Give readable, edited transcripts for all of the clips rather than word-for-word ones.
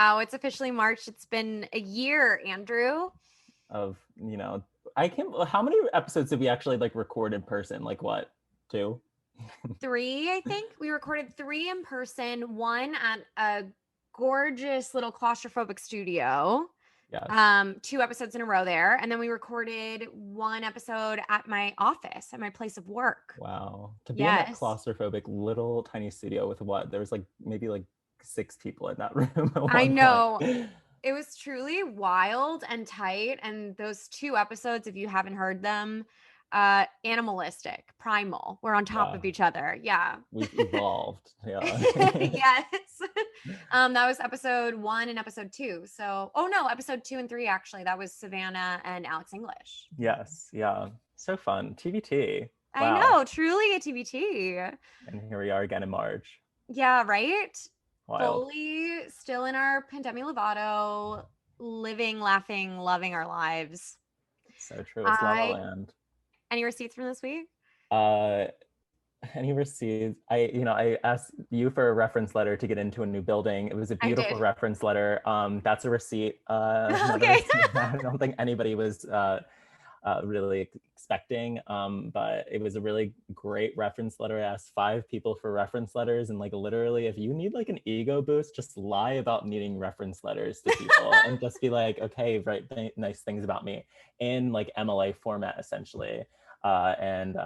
Wow, it's officially March. It's been a year, Andrew. Of, I can't, how many episodes did we actually like record in person? Like what, 2? 3, I think. We recorded 3 in person, 1 at a gorgeous little claustrophobic studio. Yes. 2 episodes in a row there. And then we recorded 1 episode at my office, at my place of work. Wow. To be in that Yes. claustrophobic little tiny studio with what? There was like maybe like 6 people in that room at I one know. point. It was truly wild and tight. And those 2 episodes, if you haven't heard them, animalistic, primal. We're on top Yeah. of each other. Yeah. We've evolved. Yeah. Yes. That was episode 1 and episode 2. So, oh no, episode 2 and 3 actually. That was Savannah and Alex English. Yes. Yeah. So fun. TBT. I Wow. know, truly a TBT. And here we are again in March. Yeah, right? Wild. Fully still in our pandemic Lovato, living, laughing, loving our lives. So true. It's La La I Land. Any receipts from this week? Uh, and he received, I asked you for a reference letter to get into a new building. It was a I beautiful did. reference letter. That's a receipt. Another Okay. receipt I don't think anybody was really expecting, but it was a really great reference letter. I asked 5 people for reference letters, and like literally, if you need like an ego boost, just lie about needing reference letters to people and just be like, okay, write nice things about me in like MLA format, essentially. And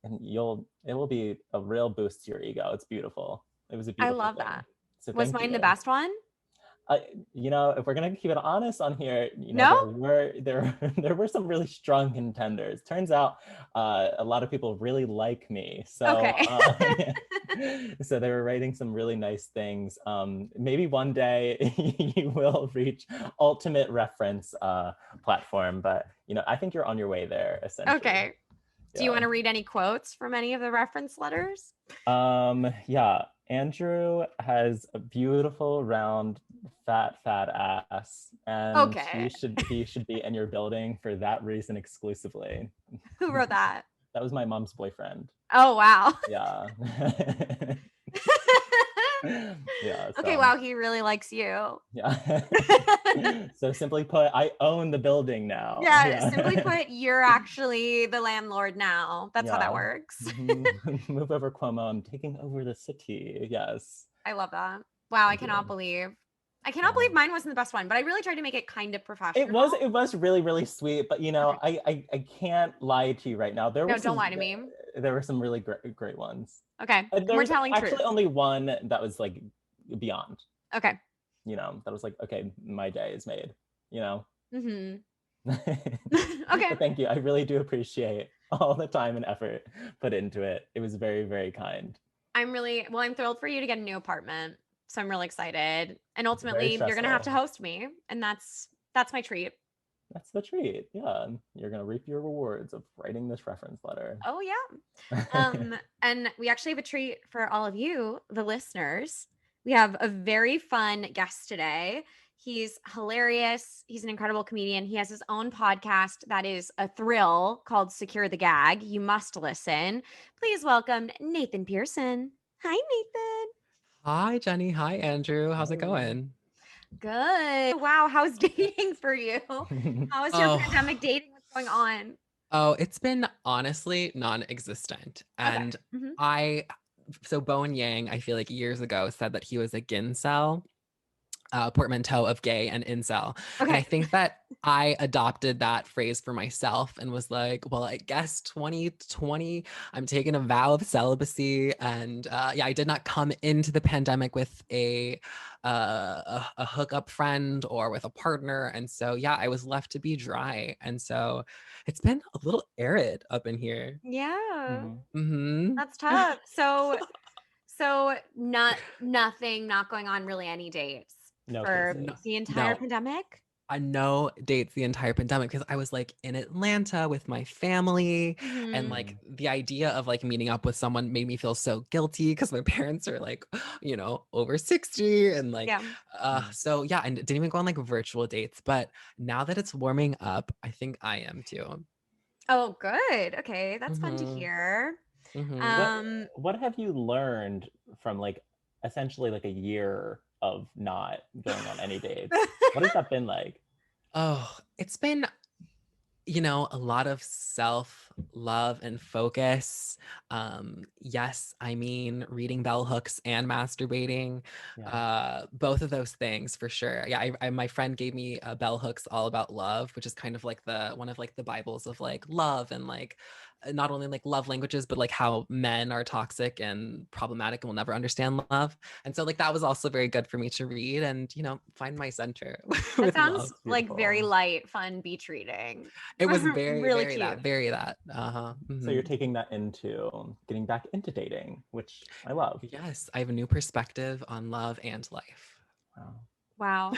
it will be a real boost to your ego. It's beautiful. It was a I beautiful love thing. that. So Was thank mine you. the best one? If we're gonna keep it honest on here, No? there were some really strong contenders. Turns out a lot of people really like me, so Okay. so they were writing some really nice things. Maybe one day you will reach ultimate reference platform, but I think you're on your way there, essentially. Okay. Do you Yeah. want to read any quotes from any of the reference letters? Yeah. Andrew has a beautiful, round, fat ass, and Okay. he should be in your building for that reason exclusively. Who wrote that? That was my mom's boyfriend. Oh, wow. Yeah. Yeah. Okay, So wow, he really likes you. yeah. So simply put, I own the building now. Yeah, Yeah. simply put, you're actually the landlord now. That's how that Yeah. works. Move over, Cuomo. I'm taking over the city. Yes. I love that. Wow, I Thank cannot you. believe. I cannot Yeah. believe mine wasn't the best one, but I really tried to make it kind of professional. It was really, really sweet, but Okay. I can't lie to you right now. No, don't lie to me. There were some really great ones. Okay. There We're was telling actually truth. only one that was like beyond. Okay. That was like, okay, my day is made. Mm-hmm. Okay. But thank you. I really do appreciate all the time and effort put into it. It was very, very kind. I'm thrilled for you to get a new apartment. So I'm really excited. And Very ultimately, you're going to have to stressful. host me. And that's my treat. That's the treat. Yeah, you're gonna reap your rewards of writing this reference letter. Oh, yeah. And we actually have a treat for all of you, the listeners. We have a very fun guest today. He's hilarious. He's an incredible comedian. He has his own podcast that is a thrill called Secure the Gag. You must listen. Please welcome Nathan Pearson. Hi, Nathan. Hi, Jenny. Hi, Andrew. How's it Hey. going? Good. Wow. How's dating for you? How is your Oh, pandemic dating? What's going on? it's been honestly non-existent. Okay. And Mhm. so Bowen Yang, I feel like years ago said that he was a gincel, portmanteau of gay and incel. And I Okay. think that I adopted that phrase for myself and was like, well, I guess 2020, I'm taking a vow of celibacy. And yeah, I did not come into the pandemic with a hookup friend or with a partner. And so, yeah, I was left to be dry. And so it's been a little arid up in here. Yeah. Mm-hmm. That's tough. So nothing, not going on really any dates No for cases. the entire No, pandemic. I know dates the entire pandemic because I was like in Atlanta with my family, and Mhm. like the idea of like meeting up with someone made me feel so guilty because my parents are like, over 60, and like, Yeah. so yeah, and didn't even go on like virtual dates. But now that it's warming up, I think I am too. Oh, good. Okay, that's fun to Mm-hmm. hear. Mm-hmm. What Um, what have you learned from like essentially like a year of not going on any dates. What has that been like? Oh, it's been, a lot of self-love and focus. Yes, I mean, reading bell hooks and masturbating, Yeah. both of those things for sure. Yeah, my friend gave me bell hooks all about love, which is kind of like one of like the Bibles of like love and like not only like love languages, but like how men are toxic and problematic and will never understand love. And so like that was also very good for me to read and, find my center That with sounds love. like very Beautiful. light, fun beach reading. It was very, Really very cute. very that. Uh-huh. So you're taking that into getting back into dating, which I love. Yes, I have a new perspective on love and life. Wow. Wow.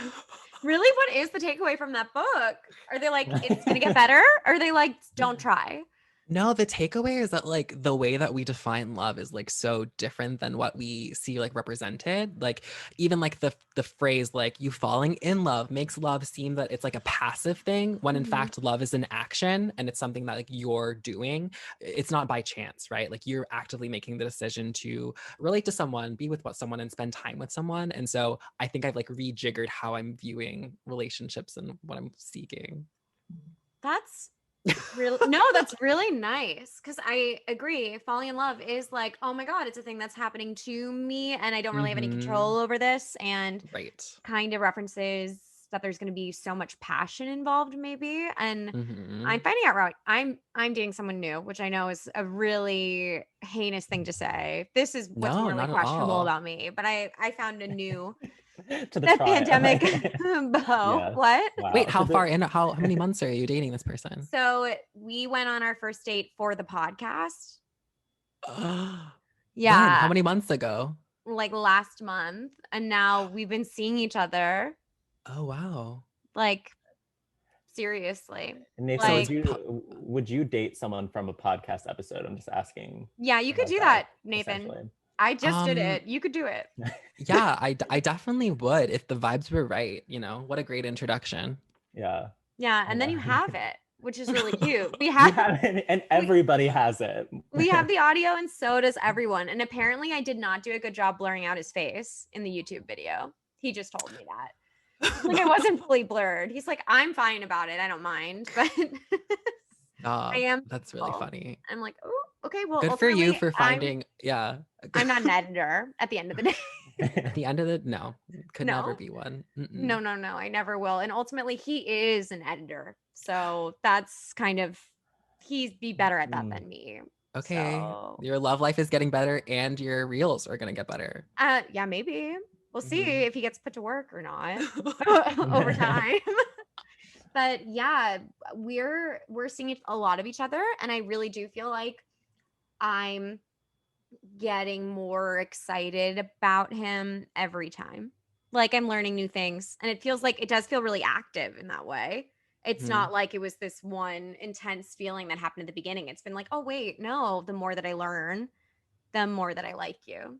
Really, what is the takeaway from that book? Are they like, it's gonna get better? Or are they like, don't try? No, the takeaway is that like the way that we define love is like so different than what we see like represented. Like even like the phrase like you falling in love makes love seem that it's like a passive thing when in Mhm. fact love is an action and it's something that like you're doing. It's not by chance, right? Like you're actively making the decision to relate to someone, be with someone and spend time with someone. And so I think I've like rejiggered how I'm viewing relationships and what I'm seeking. That's that's really nice because I agree. Falling in love is like, oh my God, it's a thing that's happening to me and I don't really have any control over this. And Right. kind of references that there's going to be so much passion involved, maybe. And Mhm. I'm finding out right. I'm dating someone new, which I know is a really heinous thing to say. This is what's No, morally not at questionable all. about me. But I found a new To the the try. pandemic beau. Yes. What? Wow. Wait, how To the- far in? How many months are you dating this person? So we went on our first date for the podcast. When? Yeah, How many months ago? like last month, and now we've been seeing each other. Oh wow. Like seriously, Nathan, So like would you date someone from a podcast episode? I'm just asking. yeah, you could About do that, that, Nathan. essentially. I just did Um, it. You could do it. yeah, I definitely would if the vibes were right. What a great introduction. Yeah. Yeah, I and then know. you have it, which is really cute. We You have have it, and everybody has it. we have the audio, and so does everyone. And apparently, I did not do a good job blurring out his face in the YouTube video. He just told me that. Like I wasn't fully blurred. He's like, I'm fine about it. I don't mind, but I am. That's really funny. I'm like, oh, okay. Well, Good for you ultimately, for finding, yeah. I'm not an editor at the end of the day. At the end of it, no, could never No. be one. No, I never will. And ultimately, he is an editor, so that's kind of he'd be better at that than me. Okay, So, your love life is getting better and your reels are gonna get better. yeah, maybe we'll see Mhm. if he gets put to work or not over time. But yeah, we're seeing a lot of each other, and I really do feel like I'm getting more excited about him every time. Like I'm learning new things, and it feels like it does feel really active in that way. It's Mhm. not like it was this one intense feeling that happened at the beginning. It's been like, oh wait, no, the more that I learn, the more that I like you,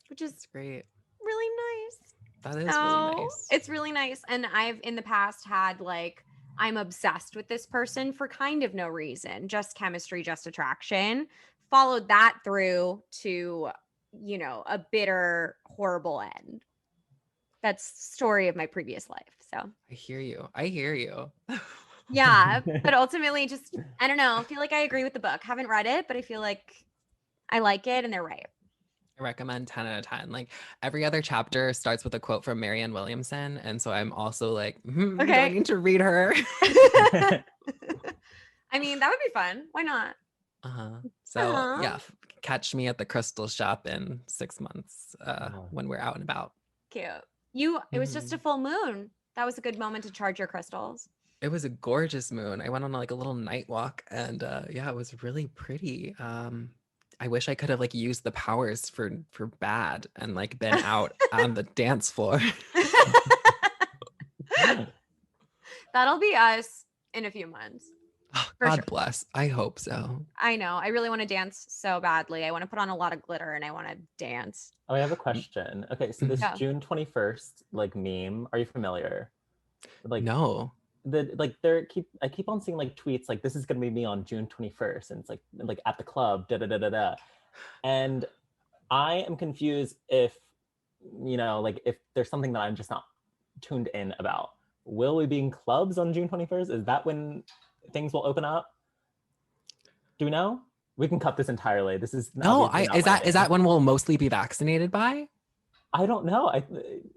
which is That's great. really nice. That is really nice. It's really nice. And I've in the past had like, I'm obsessed with this person for kind of no reason, just chemistry, just attraction. Followed that through to, a bitter, horrible end. That's story of my previous life. So I hear you. I hear you. yeah, but ultimately just, I don't know, I feel like I agree with the book. Haven't read it, but I feel like I like it and they're right. I recommend 10 out of 10. Like every other chapter starts with a quote from Marianne Williamson. And so I'm also like, do I Okay. need to read her? I mean, that would be fun. Why not? So yeah, catch me at the crystal shop in 6 months when we're out and about. Cute. It was just a full moon. That was a good moment to charge your crystals. It was a gorgeous moon. I went on like a little night walk and yeah, it was really pretty. I wish I could have like used the powers for bad and like been out on the dance floor. That'll be us in a few months. God bless. I hope so. I know. I really want to dance so badly. I want to put on a lot of glitter and I want to dance. Oh, I have a question. Okay, so this June 21st like meme, are you familiar? Like no. I keep on seeing like tweets like this is gonna be me on June 21st, and it's like at the club, da da da da da. And I am confused if you know, like if there's something that I'm just not tuned in about, will we be in clubs on June 21st? Is that when things will open up? Do we know? We can cut this entirely. This is No, obviously not is that landing. when we'll mostly be vaccinated by? I don't know.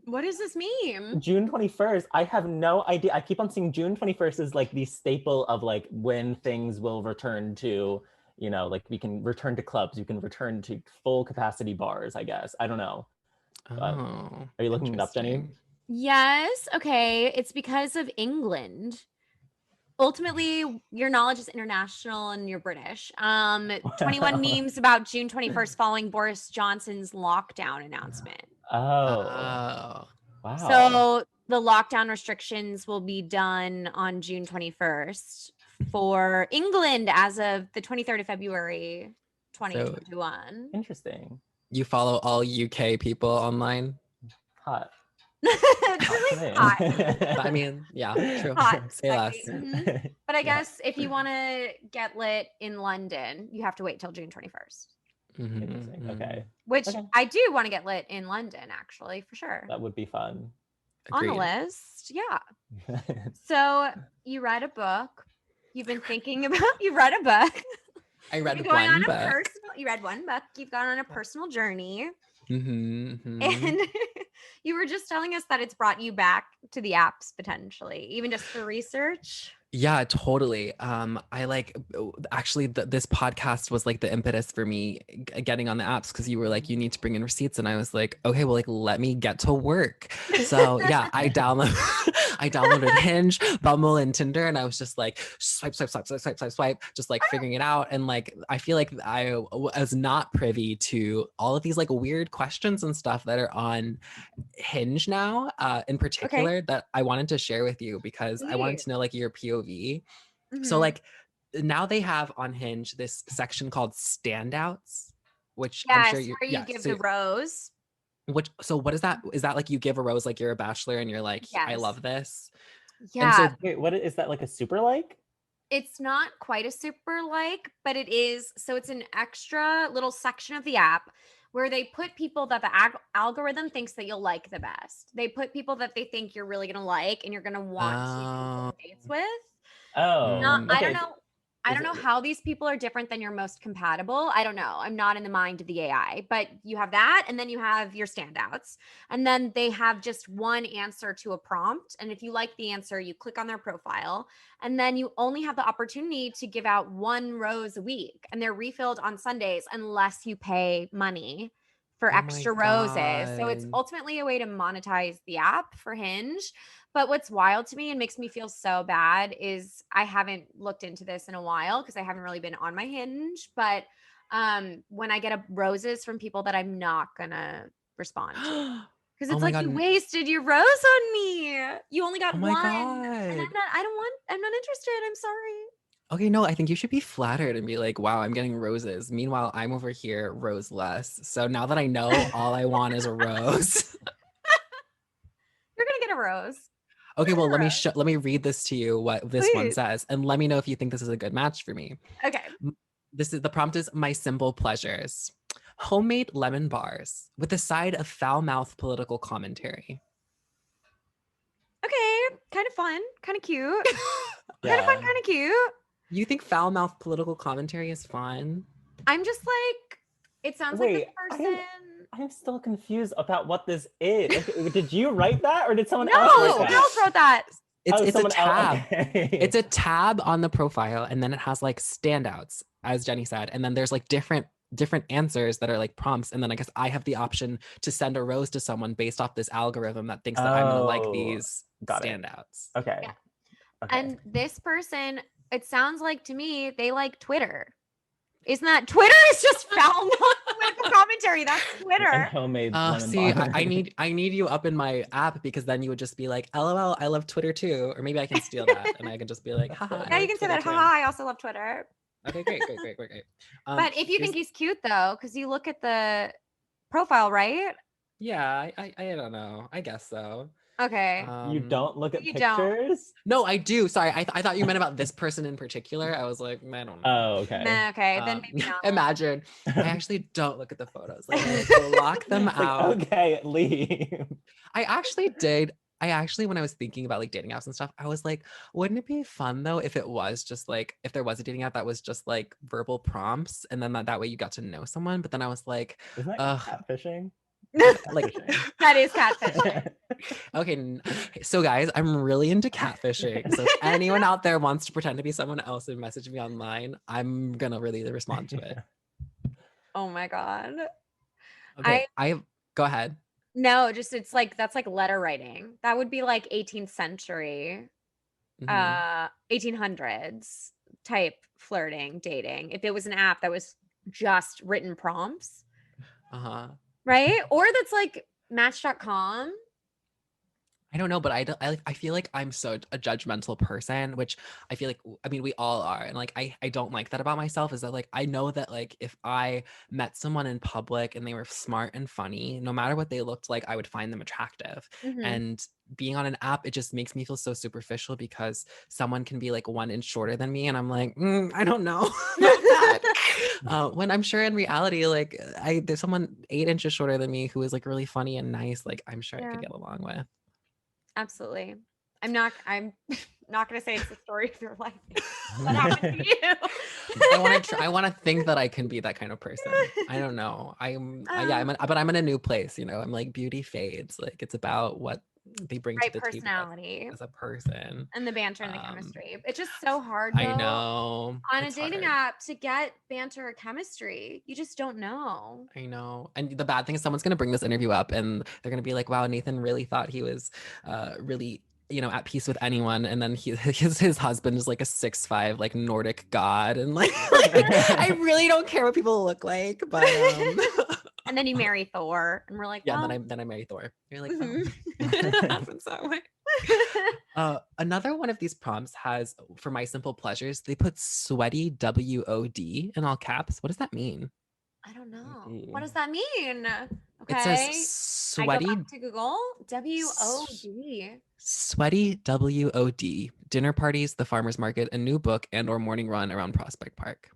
What does this mean? June 21st, I have no idea. I keep on seeing June 21st is like the staple of like when things will return to, you know, like we can return to clubs, you can return to full capacity bars, I guess. I don't know. But Oh, are you looking it up, Jenny? interesting. Yes. Okay. It's because of England. Ultimately, your knowledge is international and you're British. 21 memes about June 21st following Boris Johnson's lockdown announcement. Oh, wow. So the lockdown restrictions will be done on June 21st for England as of the 23rd of February, 2021. Interesting. You follow all UK people online? Hot. It's really hot. I mean, yeah, true. Hot, Say less. exactly. But I guess if you want to get lit in London, you have to wait till June 21st. Interesting. Okay. Which Okay. I do want to get lit in London, actually, for sure. That would be fun. Agreed. On the list, yeah. So you read a book. You've been thinking about. You read a book. I read You're going one on a book. personal. You read one book. You've gone on a personal journey, And and you were just telling us that it's brought you back to the apps potentially, even just for research. yeah, totally. I like actually this podcast was like the impetus for me getting on the apps because you were like, you need to bring in receipts, and I was like, okay, well, like let me get to work. So yeah, I downloaded Hinge, Bumble, and Tinder, and I was just like swipe, just like figuring it out. And like I feel like I was not privy to all of these like weird questions and stuff that are on Hinge now, in particular, that I wanted to share with you because I wanted to know like your POV. So like now they have on Hinge this section called standouts, which I'm sure you give the rose. So what is that? Is that like you give a rose like you're a bachelor and you're like, I Yes. love this? Yeah. And so wait, what is that, like a super like? It's not quite a super like, but it is. So it's an extra little section of the app where they put people that the algorithm thinks that you'll like the best. They put people that they think you're really going to like and you're going to want to go dates with. Oh, I okay. don't know. I don't know how these people are different than your most compatible. I don't know. I'm not in the mind of the AI, but you have that. And then you have your standouts. And then they have just one answer to a prompt. And if you like the answer, you click on their profile. And then you only have the opportunity to give out one rose a week. And they're refilled on Sundays unless you pay money for extra roses. So it's ultimately a way to monetize the app for Hinge. But what's wild to me and makes me feel so bad is I haven't looked into this in a while because I haven't really been on my Hinge. But when I get roses from people that I'm not gonna respond to, because it's you wasted your rose on me. You only got one, and I'm not interested. I'm sorry. Okay, no, I think you should be flattered and be like, wow, I'm getting roses. Meanwhile, I'm over here rose-less. So now that I know, all I want is a rose. You're gonna get a rose. Okay, well, let me read this to you, what this one says, and let me know if you think this is a good match for me. Okay. The prompt is my simple pleasures. Homemade lemon bars with a side of foul-mouthed political commentary. Okay, kind of fun, kind of cute. Kind of fun, kind of cute. You think foul-mouthed political commentary is fun? I'm just like, it sounds like this person. I'm still confused about what this is. Did you write that or did someone else write that? No, someone else wrote that. It's a tab. It's a tab on the profile, and then it has like standouts, as Jenny said, and then there's like different answers that are like prompts, and then I guess I have the option to send a rose to someone based off this algorithm that thinks that I'm gonna like these standouts. Okay. Yeah. And this person, it sounds like to me, they like Twitter. Isn't that Twitter is just foul political commentary? That's Twitter. And homemade lemon see, bar. I need you up in my app because then you would just be like, LOL, I love Twitter too. Or maybe I can steal that and I can just be like, haha. Yeah, you can say that. Haha, I also love Twitter. Okay, great. But if you think he's cute though, because you look at the profile, right? Yeah, I don't know. I guess so. Okay. You don't look at You don't. pictures? No, I do. Sorry, I thought you meant about this person in particular. I was like, I don't know. Oh, okay. Nah, okay, then maybe not. Imagine. I actually don't look at the photos. Like, I block them It's out. like, okay, leave. I actually did. When I was thinking about like dating apps and stuff, I was like, wouldn't it be fun though if it was just like, if there was a dating app that was just like verbal prompts and then that way you got to know someone. But then I was like, Isn't that catfishing? like That is catfishing. Okay, so guys, I'm really into catfishing. So if anyone out there wants to pretend to be someone else and message me online, I'm gonna really respond to it. Oh my God. Okay, I go ahead. No, just it's like that's like letter writing. That would be like 18th century, 1800s type flirting, dating. If it was an app that was just written prompts, right? Or that's like Match.com. I don't know, but I feel like I'm so a judgmental person, which I feel like, I mean, we all are. And like, I don't like that about myself, is that like, I know that like, if I met someone in public and they were smart and funny, no matter what they looked like, I would find them attractive. And being on an app, it just makes me feel so superficial because someone can be like 1 inch shorter than me. And I'm like, I don't know. When I'm sure in reality, like there's someone 8 inches shorter than me who is like really funny and nice. Like I'm sure I could get along with. Absolutely. I'm not gonna say it's the story of your life. What happened to you? I want to think that I can be that kind of person. I don't know. But I'm in a new place, you know. I'm like, beauty fades. Like it's about what they bring to the personality table as a person, and the banter and the chemistry. It's just so hard though, I know on a dating app to get banter or chemistry. You just don't know. I know. And the bad thing is someone's going to bring this interview up and they're going to be like, wow, Nathan really thought he was really, you know, at peace with anyone. And then his husband is like a 6'5", like Nordic god. And like I really don't care what people look like, but and then you marry Thor and we're like, yeah, well, then I marry Thor. You're like, it happens that way. Another one of these prompts has, for my simple pleasures, they put sweaty WOD in all caps. What does that mean? I don't know. What does that mean? Okay. It says sweaty. I go back to Google. WOD. Sweaty WOD. Dinner parties, the farmer's market, a new book, and or morning run around Prospect Park.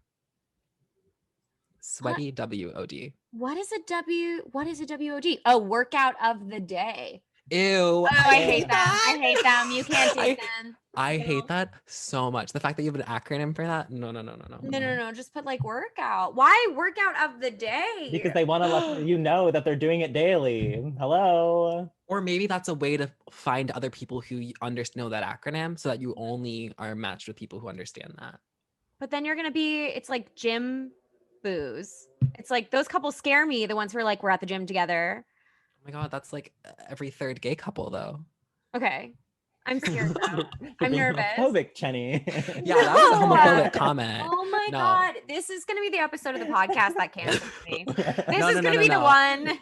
Sweaty WOD. What is a WOD? A workout of the day. Ew. Oh, I hate them. I hate them. You can't take them. I hate that so much. The fact that you have an acronym for that. No. No. Just put like workout. Why workout of the day? Because they want to let you know that they're doing it daily. Hello. Or maybe that's a way to find other people who know that acronym so that you only are matched with people who understand that. But then you're going to it's like gym booze. It's like those couples scare me. The ones who are like, we're at the gym together. Oh my God, that's like every third gay couple though. Okay. I'm scared though. I'm nervous. Homophobic, Chenny. Yeah, that was a homophobic comment. Oh my God. This is going to be the episode of the podcast that cancels me. This is going to be the one.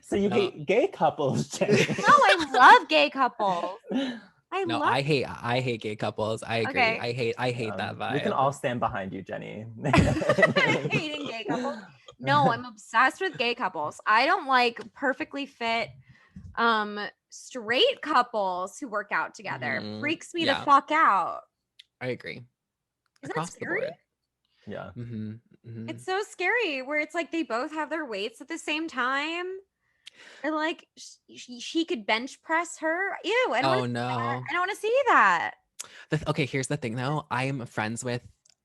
So you hate gay couples, Chenny. No, I love gay couples. I hate gay couples. I agree. Okay. I hate that vibe. We can all stand behind you, Jenny. Hating gay couples. No, I'm obsessed with gay couples. I don't like perfectly fit straight couples who work out together. Freaks me the fuck out. I agree. Isn't that scary? Yeah. It's so scary where it's like they both have their weights at the same time. Or like she could bench press her. Ew. I don't want to see that. Okay, here's the thing though. I am friends with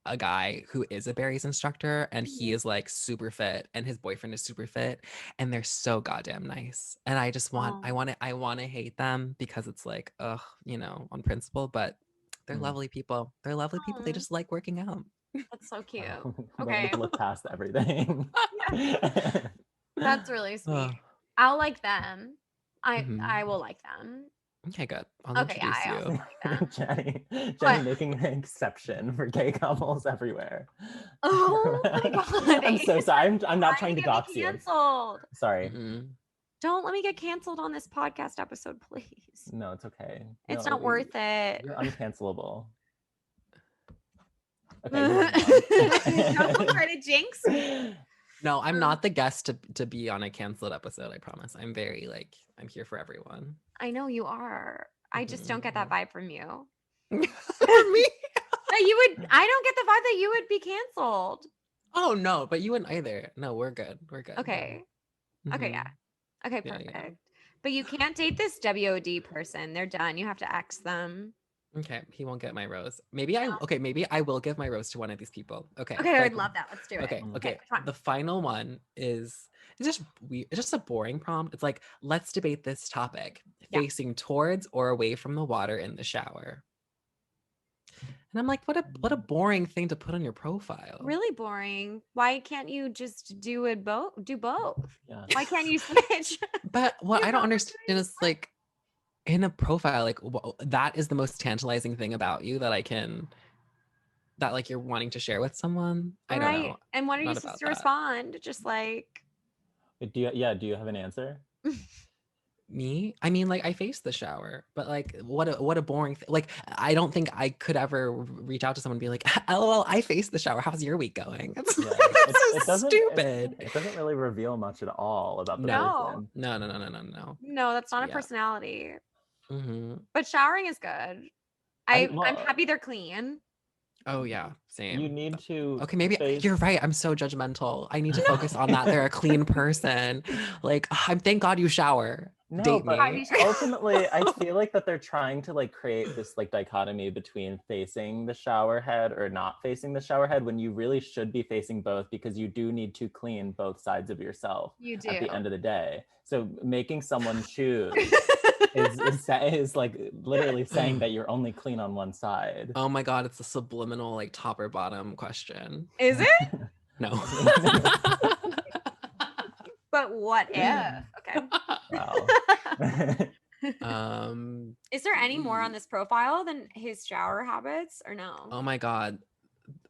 a guy who is a Barry's instructor and he is like super fit and his boyfriend is super fit and they're so goddamn nice. And I just want I want to hate them because it's like, you know, on principle, but they're lovely people. They're lovely people. They just like working out. That's so cute. Okay. Look past everything. That's really sweet. I'll like them. I will like them. Okay, good. I'll introduce you. I also like Jenny making an exception for gay couples everywhere. Oh my God. I'm so sorry. I'm not trying to dox you. Canceled. Sorry. Don't let me get canceled on this podcast episode, please. No, it's okay. It's not worth it. You're uncancelable. Okay. Don't try to jinx me. No, I'm not the guest to be on a canceled episode. I promise. I'm very like I'm here for everyone. I know you are. I just don't get that vibe from you. For me. That you would. I don't get the vibe that you would be canceled. Oh no, but you wouldn't either. No, we're good. We're good. Okay. Okay. Yeah. Mhm. Okay. Yeah, Perfect. yeah. But you can't date this WOD person. They're done. You have to X them. Okay, he won't get my rose. Maybe I will give my rose to one of these people. Okay. Okay. I but- would love that. Let's do it. Okay, okay. Which one? The final one is it's just weird. It's just a boring prompt. It's like, let's debate this topic. Yeah. Facing towards or away from the water in the shower. And I'm like, what a boring thing to put on your profile. Really boring. Why can't you just do it both? Do both. Yeah. Why can't you switch? But what You're I don't not understand is like in a profile, like that is the most tantalizing thing about you that like you're wanting to share with someone. I don't know. And when are you Not supposed about to that. respond? Just like Do you have an answer? Me? I mean, like I face the shower, but like what a boring thing. Like I don't think I could ever reach out to someone and be like, LOL, I face the shower. How's your week going? It's, Yeah, it's so stupid. It doesn't really reveal much at all about the No. person. No. no, that's not a Yeah. personality. Hmm. But showering is good. I'm happy they're clean. Oh yeah, same. You need to. Okay, maybe face- you're right. I'm so judgmental. I need to focus on that. They're a clean person. Like, thank God you shower. No, Date but me. ultimately, I feel like that they're trying to like create this like dichotomy between facing the shower head or not facing the shower head when you really should be facing both because you do need to clean both sides of yourself You do. at the end of the day. So making someone choose is like literally saying that you're only clean on one side. Oh my God, it's a subliminal like top or bottom question. Is it? No. But what if? Okay. Wow. Is there any more on this profile than his shower habits or no? Oh my God.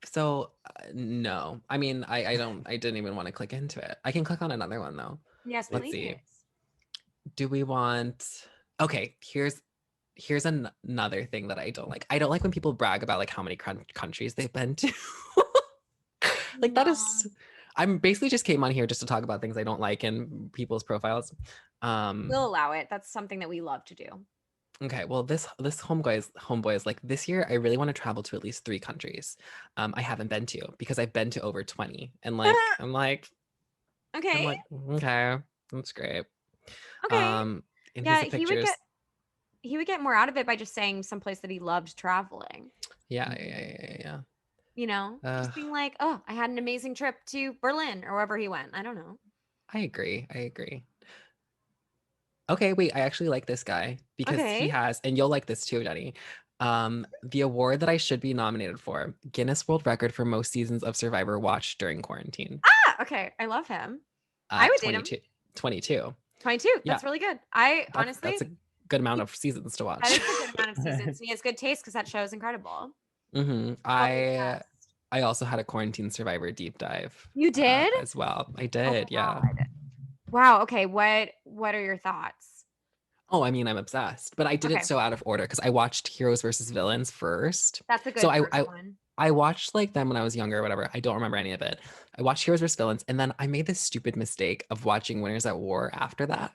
So no, I mean, I didn't even want to click into it. I can click on another one though. Yes, Let's please. see. Do we want, okay, here's another thing that I don't like. I don't like when people brag about like how many countries they've been to. Like that is, I'm basically just came on here just to talk about things I don't like in people's profiles. We'll allow it. That's something that we love to do. Okay, well, this homeboy is like, this year I really want to travel to at least 3 countries I haven't been to because I've been to over 20. And like, I'm like, Okay. okay, that's great. Okay. And Yeah, these are he pictures. would get more out of it by just saying someplace that he loved traveling. Yeah. You know, just being like, oh, I had an amazing trip to Berlin or wherever he went. I don't know. I agree. Okay, wait, I actually like this guy because Okay. he has, and you'll like this too, Jenny. The award that I should be nominated for, Guinness World Record for most seasons of Survivor watched during quarantine. Ah, okay. I love him. I would date him. 22. 22. Yeah. That's really good. I honestly, That's a good amount of seasons to that watch. is a good amount of seasons. He has good taste because that show is incredible. Hmm. Yes. I also had a quarantine Survivor deep dive. You did? As well. I did, yeah. God. Wow. Okay. What are your thoughts? Oh, I mean, I'm obsessed, but I did Okay. it so out of order because I watched Heroes versus Villains first. That's a good So first one. I watched like them when I was younger or whatever. I don't remember any of it. I watched Heroes vs. Villains, and then I made this stupid mistake of watching Winners at War after that.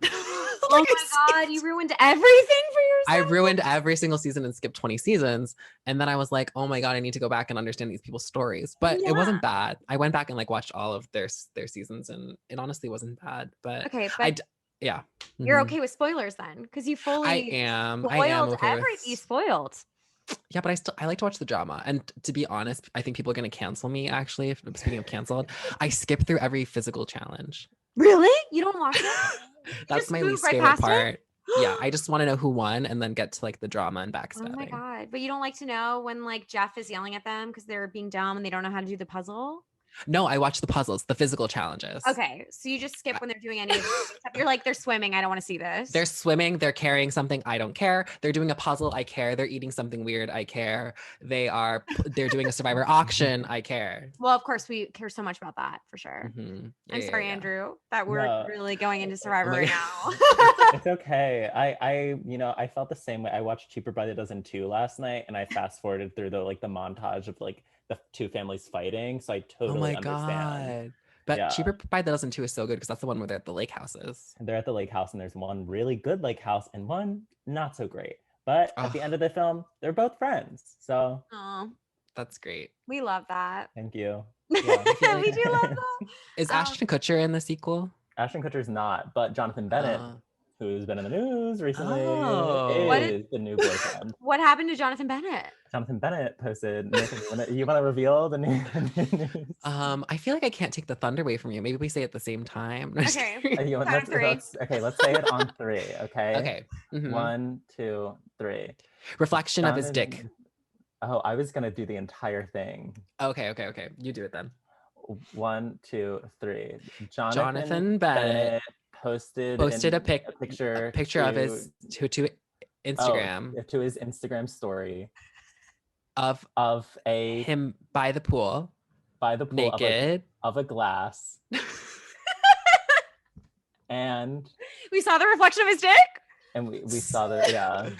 Oh my God, you ruined everything for I yourself. ruined every single season and skipped 20 seasons. And then I was like, oh my God, I need to go back and understand these people's stories. But it wasn't bad. I went back and like watched all of their seasons, and it honestly wasn't bad. But Okay, but yeah. you're Mhm. okay with spoilers then, because you fully I am spoiled okay with- everything. You spoiled. Yeah, but I like to watch the drama. And to be honest, I think people are going to cancel me actually. If speaking of canceled, I skip through every physical challenge. Really? You don't watch it? That's just my move least right favorite past it? part. Yeah, I just want to know who won and then get to like the drama and Oh backstabbing. my God. But you don't like to know when like Jeff is yelling at them because they're being dumb and they don't know how to do the puzzle? No, I watch the puzzles, the physical challenges. Okay. So you just skip when they're doing any of this. Except you're like, they're swimming. I don't want to see this. They're swimming, they're carrying something, I don't care. They're doing a puzzle, I care. They're eating something weird, I care. They're doing a Survivor auction, I care. Well, of course, we care so much about that for sure. Mhm. I'm Yeah, sorry, yeah. Andrew, that we're No. really going into Survivor my right God. now. It's okay. I felt the same way. I watched Cheaper by the Dozen 2 last night, and I fast forwarded through the montage of like the 2 families fighting. So I Oh totally my understand. God. But Yeah. Cheaper by the Dozen 2 is so good because that's the one where they're at the lake houses. They're at the lake house, and there's one really good lake house and one not so great. But at the Oh. end of the film, they're both friends. So Oh, That's great. we love that. thank you. We Yeah. do love that. Is Um, Ashton Kutcher in the sequel? Ashton Kutcher's not, but Jonathan Bennett, who's been in the news recently, Oh. is the new boyfriend. What happened to Jonathan Bennett? Jonathan Bennett posted, Nathan, you want to reveal the new news? I feel like I can't take the thunder away from you. Maybe we say it at the same time. No, just Okay. kidding. You want- Count of three. let's say it on 3, okay? Okay. Mhm. 1, 2, 3. Reflection of his dick. Jonathan- Oh, I was gonna do the entire thing. Okay. You do it then. 1, 2, 3. Jonathan Bennett posted a picture of his to Instagram to his Instagram story of a him by the pool naked of a glass. and We saw the reflection of his dick? we saw that, yeah.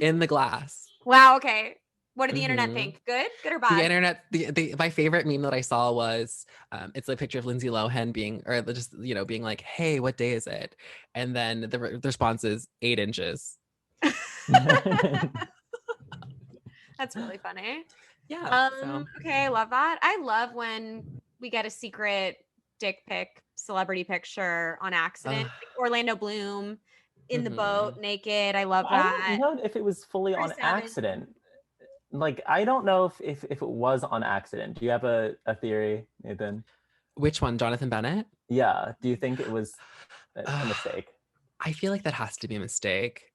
in the glass. Wow, okay. What did the internet Mhm. think? Good or bad? The internet, my favorite meme that I saw was, it's a picture of Lindsay Lohan being like, "Hey, what day is it?" And then the response is 8 inches. That's really funny. Yeah. So. Okay, I love that. I love when we get a secret dick pic, celebrity picture on accident. Like Orlando Bloom in the boat, naked. I love that. I don't know if it was fully on 7. accident. Like, I don't know if it was on accident. Do you have a theory, Nathan? Which one, Jonathan Bennett? Yeah. Do you think it was a mistake? I feel like that has to be a mistake.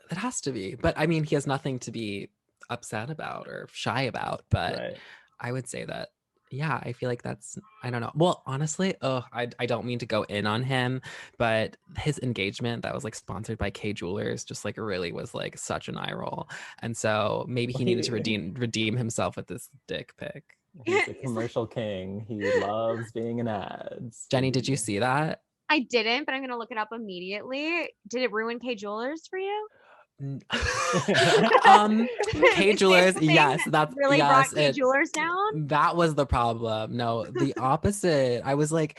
That has to be. But I mean, he has nothing to be upset about or shy about. But Right. I would say that, yeah, I feel like that's, I don't know. Well, honestly, I don't mean to go in on him, but his engagement that was like sponsored by K Jewelers just like really was like such an eye roll. And so maybe he needed to redeem himself with this dick pic. He's a commercial king. He loves being in ads. Jenny, did you see that? I didn't, but I'm going to look it up immediately. Did it ruin K Jewelers for you? K Jewelers, yes, that's really brought K Jewelers down. That was the problem. No, the opposite. I was like,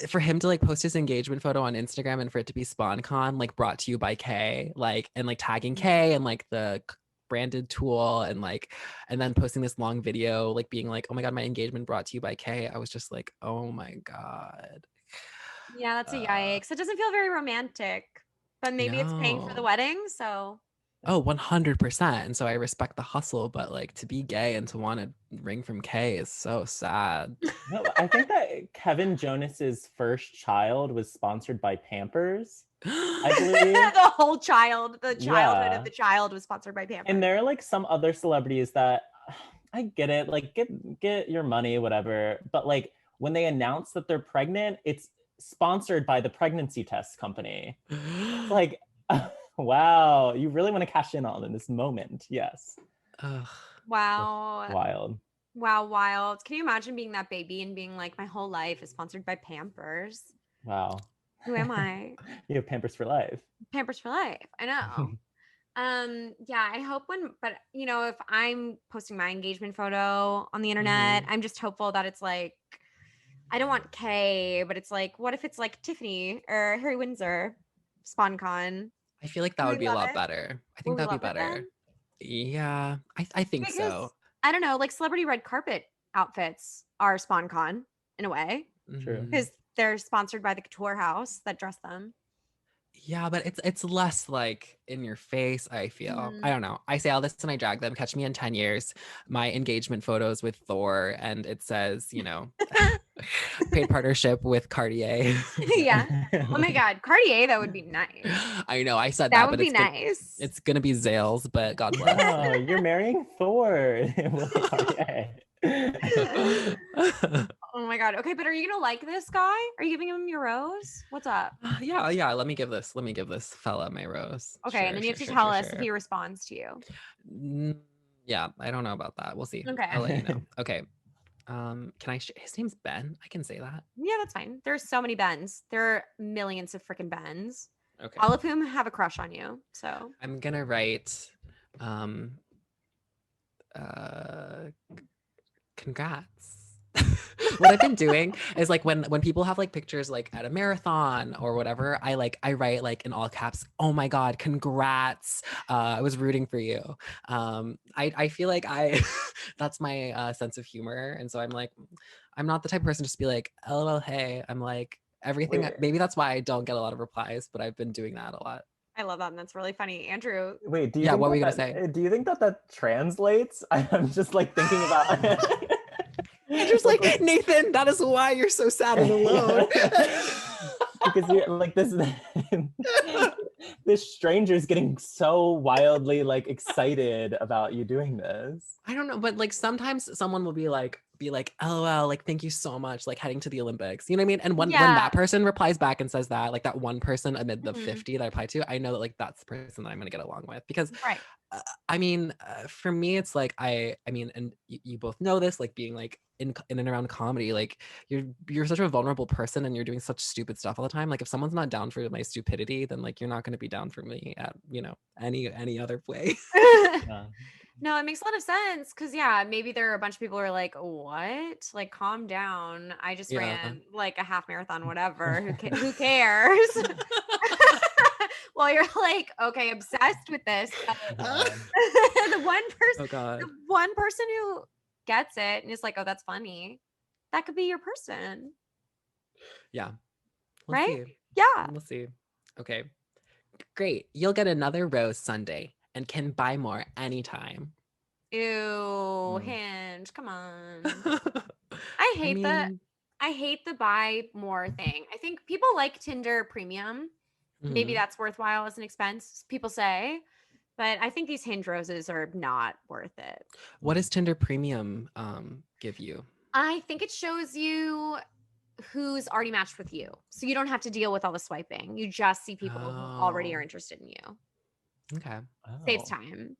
for him to like post his engagement photo on Instagram and for it to be SpawnCon, like brought to you by K, like and like tagging K and like the branded tool and then posting this long video, like being like, oh my god, my engagement brought to you by K. I was just like, oh my god. Yeah, that's a yikes. It doesn't feel very romantic. But maybe it's paying for the wedding, so. Oh, 100%. And so I respect the hustle, but like to be gay and to want a ring from K is so sad. No, I think that Kevin Jonas's first child was sponsored by Pampers. I believe the childhood of the child was sponsored by Pampers. And there are like some other celebrities that I get it, like get your money, whatever. But like when they announce that they're pregnant, it's sponsored by the pregnancy test company. Like, wow, you really want to cash in on in this moment. Yes. Wow. Wild. Wow, wild. Can you imagine being that baby and being like, my whole life is sponsored by Pampers? Wow. Who am I? You have Pampers for life. Pampers for life. I know. Yeah, I hope but if I'm posting my engagement photo on the internet, I'm just hopeful that it's like, I don't want K, but it's like, what if it's like Tiffany or Harry Windsor, SpawnCon? I feel like that would be a lot better. I think that'd be better. Then? Yeah, I think so. I don't know, like celebrity red carpet outfits are SpawnCon in a way. True. Because they're sponsored by the couture house that dress them. Yeah, but it's less like in your face, I feel. I don't know. I say all this and I drag them. Catch me in 10 years. My engagement photos with Thor, and it says, paid partnership with Cartier. Yeah. Oh my God. Cartier, that would be nice. I know. I said that. That would be nice. It's going to be Zales, but God bless. Oh, you're marrying Thor. Oh my God. Okay, but are you gonna like this guy? Are you giving him your rose? What's up? Yeah. Let me give this fella my rose. Okay, and then you have to tell us if he responds to you. Yeah, I don't know about that. We'll see. Okay. I'll let you know. Okay. Can I? His name's Ben. I can say that. Yeah, that's fine. There's so many Bens. There are millions of freaking Bens. Okay. All of whom have a crush on you. So I'm gonna write. Congrats. what I've been doing is like when people have like pictures like at a marathon or whatever, I write like in all caps, "Oh my God, congrats. I was rooting for you." I feel like that's my sense of humor. And so I'm like, I'm not the type of person to just be like, "LOL, hey." I'm like everything. Wait. Maybe that's why I don't get a lot of replies, but I've been doing that a lot. I love that. And that's really funny. Andrew. Wait, do you Yeah, think what were you gonna that, say? do you think that translates? I'm just like thinking about Andrew's like, "Nathan, that is why you're so sad and alone." because you're like this stranger's getting so wildly like excited about you doing this. I don't know, but like sometimes someone will be like, "LOL, like thank you so much, like heading to the Olympics." You know what I mean? And when that person replies back and says that, like that one person amid the 50 that I apply to, I know that like that's the person that I'm gonna get along with. Because Right. I mean, for me, it's like I mean, and you both know this, like being like in and around comedy, like you're such a vulnerable person and you're doing such stupid stuff all the time. Like if someone's not down for my stupidity, then like you're not going to be down for me at, you know, any other way. Yeah. No, it makes a lot of sense because yeah, maybe there are a bunch of people who are like, "What? Like, calm down. I just ran like a half marathon, whatever. Who cares?" Well, you're like, okay, obsessed with this. The one person who gets it and is like, "Oh, that's funny." That could be your person. Yeah. Right? See. Yeah. We'll see. Okay. Great. You'll get another rose Sunday and can buy more anytime. Ew, Hinge, come on. I hate the buy more thing. I think people like Tinder Premium. Maybe that's worthwhile as an expense, people say. But I think these Hinge roses are not worth it. What does Tinder Premium give you? I think it shows you who's already matched with you. So you don't have to deal with all the swiping. You just see people who already are interested in you. Okay. Saves time.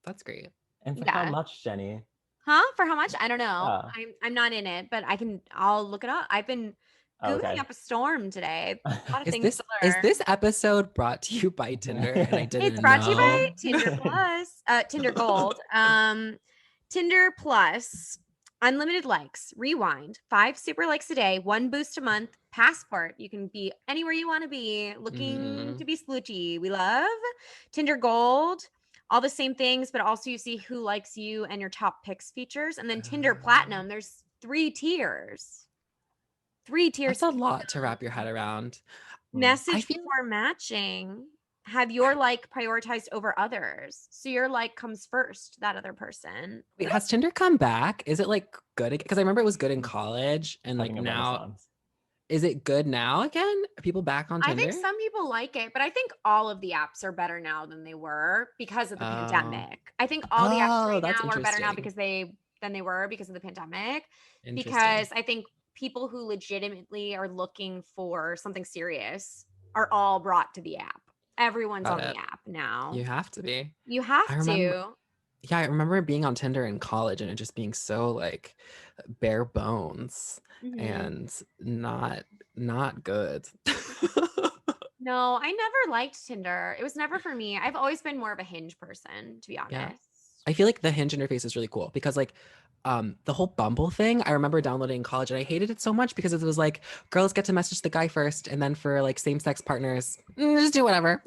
That's great. And for how much, Jenny? Huh? For how much? I don't know. I'm not in it, but I'll look it up. I've been Googling up a storm today. A lot of things to learn. Is this episode brought to you by Tinder? And I didn't know. It's brought to you by Tinder Plus, Tinder Gold, Tinder Plus, unlimited likes, rewind, 5 super likes a day, 1 boost a month, passport. You can be anywhere you want to be, looking to be sploochy. We love Tinder Gold. All the same things, but also you see who likes you and your top picks features. And then Tinder Platinum, there's 3 tiers. 3 tiers. That's a lot to wrap your head around. Message before matching. Have your like prioritized over others. So your like comes first, that other person. Wait, has Tinder come back? Is it like good? Because I remember it was good in college and like now. Is it good now again? Are people back on Tinder? I think some people like it, but I think all of the apps are better now than they were because of the pandemic. I think all the apps right now are better now than they were because of the pandemic. Because I think people who legitimately are looking for something serious are all brought to the app. Everyone's on the app now. You have to be. You have to. Yeah, I remember being on Tinder in college and it just being so like bare bones and not good. No, I never liked Tinder. It was never for me. I've always been more of a Hinge person, to be honest. Yeah. I feel like the Hinge interface is really cool because like the whole Bumble thing, I remember downloading in college and I hated it so much because it was like girls get to message the guy first and then for like same-sex partners, just do whatever.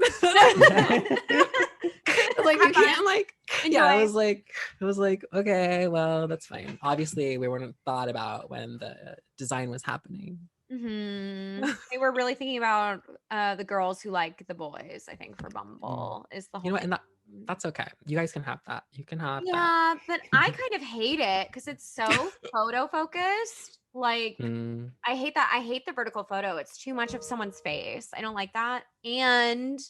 Like you can't like it was like okay, well that's fine. Obviously we weren't thought about when the design was happening. They were really thinking about the girls who like the boys. I think for Bumble is the whole. You know what? And that's okay. You guys can have that. You can have that. Yeah, but I kind of hate it because it's so photo focused. Like I hate that. I hate the vertical photo. It's too much of someone's face. I don't like that. And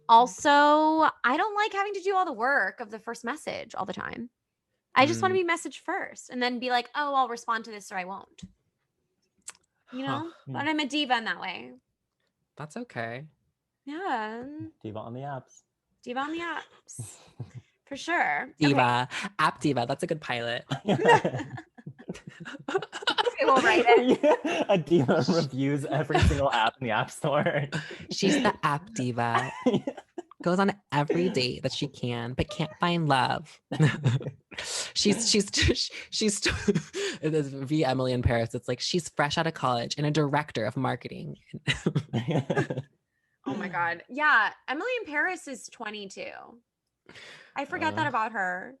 also, I don't like having to do all the work of the first message all the time. I just want to be messaged first and then be like, oh, I'll respond to this or I won't. You know? But I'm a diva in that way. That's okay. Yeah. Diva on the apps. Diva on the apps. For sure. Diva. Okay. App diva. That's a good pilot. Okay, we'll write it. A diva reviews every single app in the app store. She's the app diva. Goes on every date that she can, but can't find love. she's it is V Emily in Paris. It's like she's fresh out of college and a director of marketing. Oh my God. Yeah. Emily in Paris is 22. I forget that about her.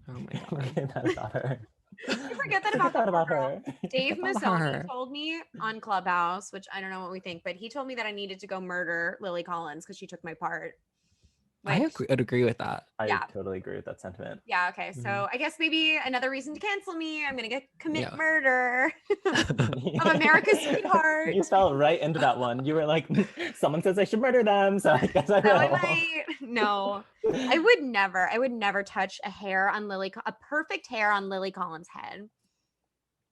Oh my God. Forget that about her. I forget that about her. Dave Mazzoni told me on Clubhouse, which I don't know what we think, but he told me that I needed to go murder Lily Collins because she took my part. I would agree with that. I totally agree with that sentiment. Yeah. Okay. So I guess maybe another reason to cancel me. I'm gonna commit murder of America's sweetheart. You fell right into that one. You were like, someone says I should murder them, so I guess I will. No, I would never touch a perfect hair on Lily Collins' head.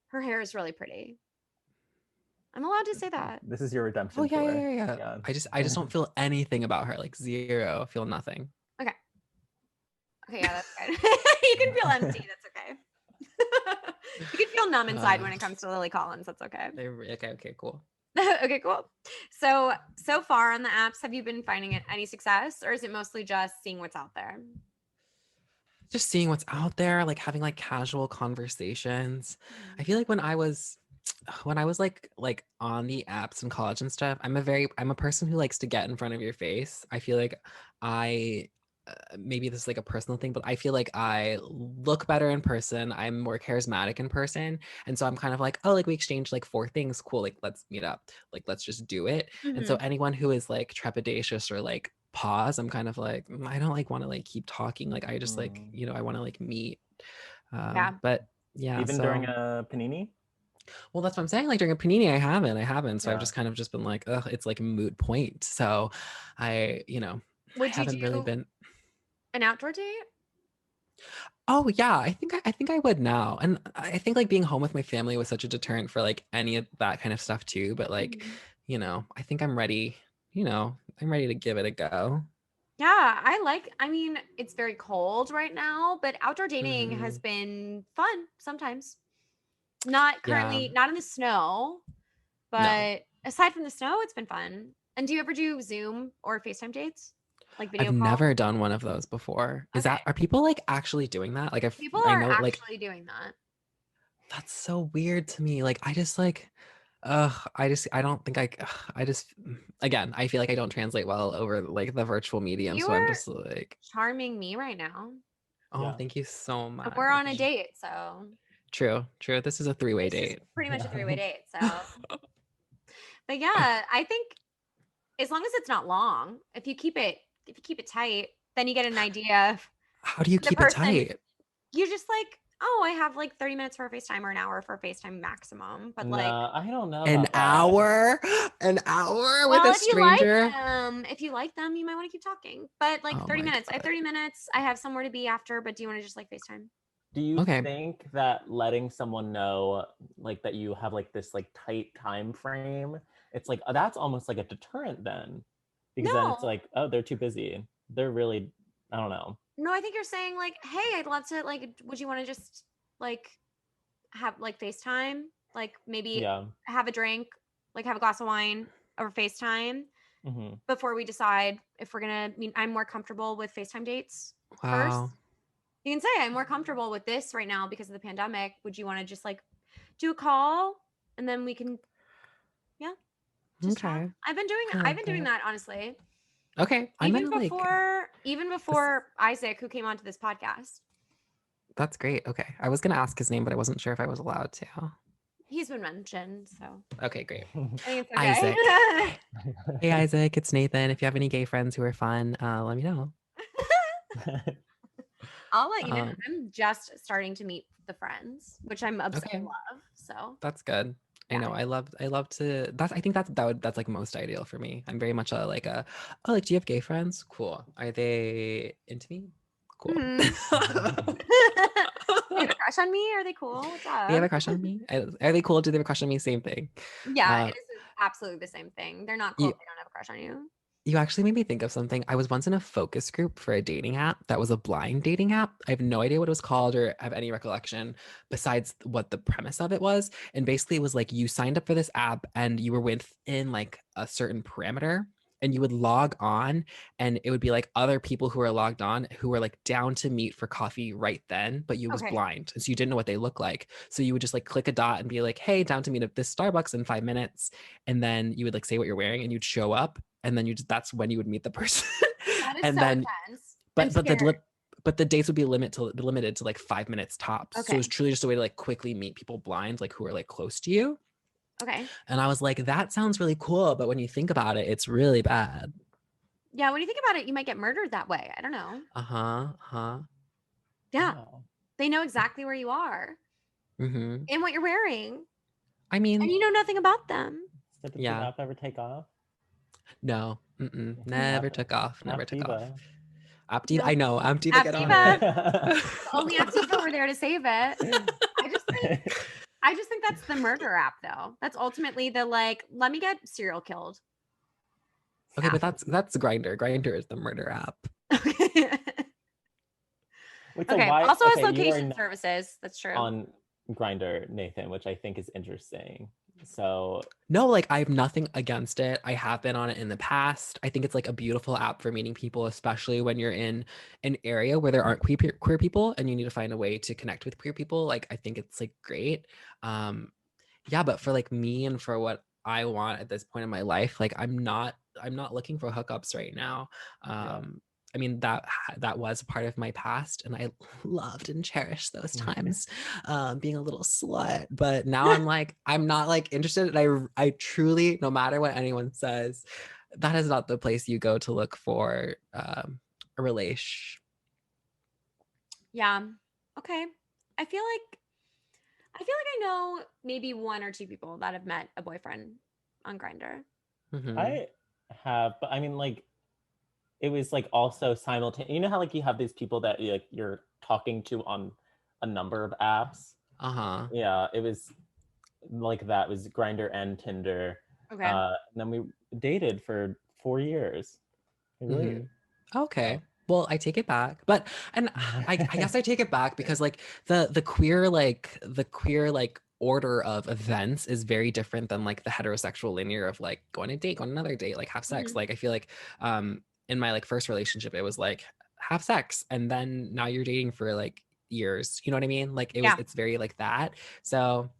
Her hair is really pretty. I'm allowed to say that. This is your redemption. Oh yeah. I just don't feel anything about her. Like zero. Feel nothing. Okay, yeah, that's good. You can feel empty. That's okay. You can feel numb inside when it comes to Lily Collins. That's okay. Okay, cool. Okay, cool. So far on the apps, have you been finding any success, or is it mostly just seeing what's out there? Just seeing what's out there, like having like casual conversations. I feel like when I was like on the apps in college and stuff, I'm a person who likes to get in front of your face. I feel like maybe this is like a personal thing, but I feel like I look better in person. I'm more charismatic in person. And so I'm kind of like, oh, like we exchanged like 4 things. Cool. Like, let's meet up. Like, let's just do it. And so anyone who is like trepidatious or like pause, I'm kind of like, I don't like want to like keep talking. Like, I just like, I want to like meet. But yeah. Even during a panini? Well, that's what I'm saying. Like during a panini, I haven't. So I've just kind of just been like, ugh, it's like a moot point. So I haven't really been an outdoor date. Oh yeah, I think I would now. And I think like being home with my family was such a deterrent for like any of that kind of stuff too. But like, I think I'm ready, I'm ready to give it a go. Yeah, I mean, it's very cold right now, but outdoor dating has been fun sometimes. Not currently, not in the snow, but aside from the snow, it's been fun. And do you ever do Zoom or FaceTime dates? Like video I've call? never done one of those before. Are people like actually doing that? Like people are actually doing that. That's so weird to me. Like I just like, again, I feel like I don't translate well over like the virtual medium. So I'm just like charming me right now. Oh, thank you so much. But we're on a date, so. True. This is a 3-way date. Pretty much a 3-way date. So, but yeah, I think as long as it's not long, if you keep it tight, then you get an idea of how do you keep it tight? You just like, oh, I have like 30 minutes for a FaceTime or an hour for a FaceTime maximum. But like, I don't know. An hour with a stranger. If you like them, you might want to keep talking. But like 30 minutes. God. I have 30 minutes. I have somewhere to be after. But do you want to just like FaceTime? Do you think that letting someone know like that you have like this like tight time frame, it's like that's almost like a deterrent then? Because then it's like, oh, they're too busy. They're really, I don't know. No, I think you're saying like, hey, I'd love to like, would you want to just like have like FaceTime? Like maybe have a drink, like have a glass of wine over FaceTime before we decide if we're going to, I'm more comfortable with FaceTime dates first. You can say I'm more comfortable with this right now because of the pandemic. Would you want to just like do a call and then we can, just talk? I've been doing that honestly. Okay. Even before Isaac, who came onto this podcast. That's great. Okay. I was going to ask his name, but I wasn't sure if I was allowed to. He's been mentioned, so. Okay, great. I think it's okay. Isaac. Hey, Isaac, it's Nathan. If you have any gay friends who are fun, let me know. I'll let you know. I'm just starting to meet the friends, which I'm obsessed with. So that's good. I know. I love to. I think that's like most ideal for me. I'm very much do you have gay friends? Cool. Are they into me? Cool. They have a crush on me? Are they cool? What's up? They have a crush on me? Are they cool? Do they have a crush on me? Same thing. Yeah, it is absolutely the same thing. They're not cool if they don't have a crush on you. You actually made me think of something. I was once in a focus group for a dating app that was a blind dating app. I have no idea what it was called or have any recollection besides what the premise of it was. And basically it was like you signed up for this app and you were within like a certain parameter and you would log on, and it would be like other people who are logged on who were like down to meet for coffee right then, but you was Okay. blind, and so you didn't know what they look like. So you would just like click a dot and be like, hey, down to meet at this Starbucks in 5 minutes, and then you would like say what you're wearing, and you'd show up, and then that's when you would meet the person. That is And so then intense. but the dates would be limited to like 5 minutes tops. So Okay. it was truly just a way to like quickly meet people blind, like who are like close to you. Okay. And I was like, that sounds really cool, but when you think about it, it's really bad. Yeah, when you think about it, you might get murdered that way. I don't know. Yeah. Wow. They know exactly where you are Mm-hmm. and what you're wearing. I mean, And you know nothing about them. So did Yeah. the app ever take off? no, never App- took off. Never App took Diva. off. Aptiva, No. I know. Aptiva, get on Aptiva. it. Only Aptiva were there to save it. I just think that's the murder app, though. That's ultimately the like, let me get serial killed. Okay, but that's Grindr. Grindr is the murder app. Okay. Wait, so Okay. why- Also has okay, you are location not services. That's true. on Grindr, Nathan, which I think is interesting. So No, like I have nothing against it. I have been on it in the past. I think it's like a beautiful app for meeting people, especially when you're in an area where there aren't queer people and you need to find a way to connect with queer people. Like I think it's like great. Yeah, but for like me and for what I want at this point in my life, like I'm not looking for hookups right now. Yeah. I mean, that was a part of my past, and I loved and cherished those times, being a little slut. But now I'm not like interested. And I truly, no matter what anyone says, that is not the place you go to look for a relation. Yeah. Okay. I feel like I know maybe one or two people that have met a boyfriend on Grindr. Mhm. I have, but I mean, like, it was like also simultaneous. You know how like you have these people that you're talking to on a number of apps. Yeah, it was like that. It was Grindr and Tinder. Okay. And then we dated for 4 years. Really? Okay. Well, I take it back, but I guess I take it back because like the queer order of events is very different than like the heterosexual linear of like go on a date, go on another date, like have sex. Mhm. Like I feel like in my like first relationship, it was like have sex, and then now you're dating for like years. You know what I mean? Like it's very like that. So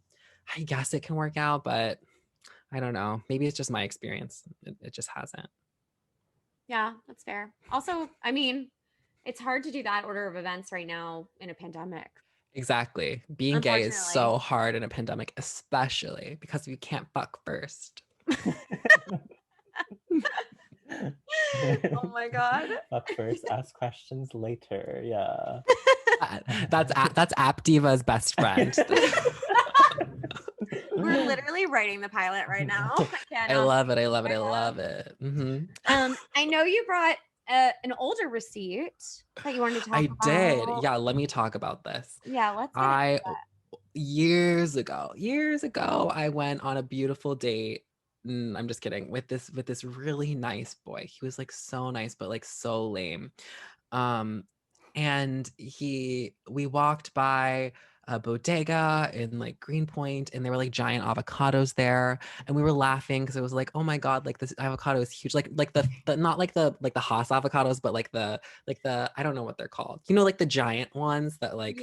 I guess it can work out, but I don't know. Maybe it's just my experience. It just hasn't. Yeah, that's fair. Also, I mean, it's hard to do that order of events right now in a pandemic. Exactly. Being gay is Unfortunately. so hard in a pandemic, especially because you can't fuck first. Oh my God. Fuck first, ask questions later. Yeah. That's App Diva's best friend. We're literally writing the pilot right now. I love it. I love it. I love it. I know you brought an older receipt that you wanted to talk about. I did. Yeah, let me talk about this. Yeah, let's get into that. Years ago, I went on a beautiful date. I'm just kidding. With this really nice boy. He was like so nice, but like so lame. And we walked by a bodega in like Greenpoint, and there were like giant avocados there, and we were laughing because it was like, oh my god, like this avocado is huge, like the not like the Haas avocados, but like the I don't know what they're called, you know, like the giant ones that like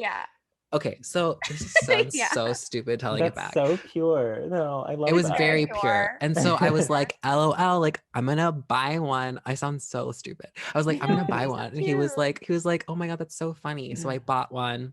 Okay, so this sounds so stupid telling it back. So pure. No, I love it. It was very pure. And so I was like, LOL, like I'm gonna buy one. I sound so stupid. I was like, I'm gonna buy one. And he was like, oh my god, that's so funny. So I bought one.